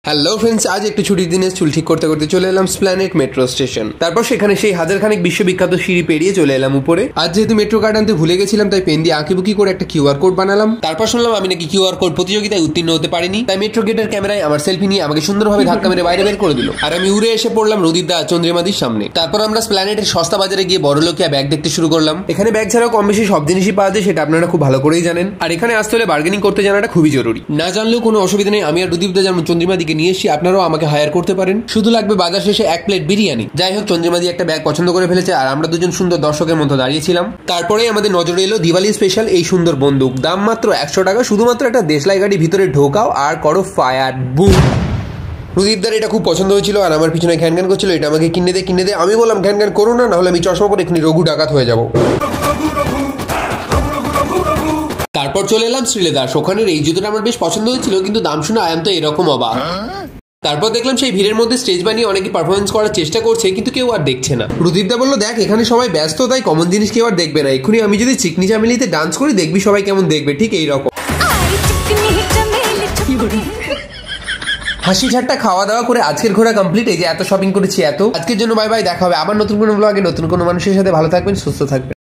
Hello friends, আজ একটু ছুটির দিনে চুল ঠিক করতে করতে চলে এলাম স্প্ল্যানেড মেট্রো স্টেশন। তারপর সেখানে সেই হাজারখানেক বিশ্ববিখ্যাত সিঁড়ি পেরিয়ে চলে এলাম উপরে। আজ যেহেতু মেট্রো কার্ড আনতে ভুলে গেছিলাম, তাই পেন দিয়ে আঁকিবুকি করে একটা কিউআর কোড বানালাম। তারপর শুনলাম আমি নাকি কিউআর কোড প্রতিযোগিতায় উত্তীর্ণ হতে পারিনি, তাই মেট্রো গেটের ক্যামেরায় আমার সেলফি নিয়ে আমাকে সুন্দরভাবে ধাক্কা মেরে বাইরে বের করে দিল। আর আমি উড়ে এসে পড়লাম রুদিরদা চন্দ্রিমাদির সামনে। তারপর আমরা স্প্ল্যানেডের সস্তা বাজারে গিয়ে বড়লোকিয়া ব্যাগ দেখতে শুরু করলাম। এখানে ব্যাগ ছাড়াও কম বেশি সব জিনিসই পাওয়া যায়, সেটা আপনারা খুব ভালো করেই জানেন। আর এখানে আসতে হলে বার্গেনিং করতে জানাটা খুবই জরুরি। না জানলেও কোনো অসুবিধা নেই, আমি আর রুদীপদা যেমন চন্দ্রিমাদিকে নিয়ে এসেছি, আপনারাও আমাকে হায়ার করতে পারেন। শুধু লাগবে বাজার শেষে 1 প্লেট বিরিয়ানি। যাই হোক, চন্দ্রিমাদি একটা ব্যাগ পছন্দ করে ফেলেছে আর আমরা দুজন সুন্দর দর্শকের মতো দাঁড়িয়েছিলাম। তারপরেই আমাদের নজরে এলো দিওয়ালি স্পেশাল এই সুন্দর বন্দুক। দাম মাত্র 100 টাকা। শুধুমাত্র একটা দেশলাই গাড়ি ভিতরে ঢোকাও আর করো ফায়ার বুম। রুদীপদার এটা খুব পছন্দ হয়েছিল আর আমার পিছনে ঘ্যান ঘ্যান করছিল, এটা আমাকে কিনে দে। আমি বললাম ঘ্যান ঘ্যান করো না, নাহলে আমি চশমা পরে এখানে রঘু ডাকাত হয়ে যাবো। তারপর চলে এলাম শ্রীলেদাস। ওখানের এই জুতোটা আমার বেশ পছন্দ হয়েছিল, কিন্তু দাম শুনে আয়াম তো এরকম অবাক। তারপর দেখলাম সেই ভিড়ের মধ্যে স্টেজ বানিয়ে অনেকে পারফরমেন্স করার চেষ্টা করছে, কিন্তু কেউ আর দেখছে না। রুদীপদা বললো, দেখ এখানে সবাই ব্যস্ত, তাই কমন জিনিস কেউ আর দেখবে না। এক্ষুনি আমি যদি চিকনি চামেলিতে ডান্স করি, দেখবি সবাই কেমন দেখবে, ঠিক এইরকম। হাসি ঠাট্টা খাওয়া দাওয়া করে আজকের ঘোরা কমপ্লিট। এই যে এত শপিং করেছি এত। আজকের জন্য বাই বাই, দেখা হবে আবার নতুন কোনো ব্লগে নতুন কোনো মানুষের সাথে। ভালো থাকবেন, সুস্থ থাকবেন।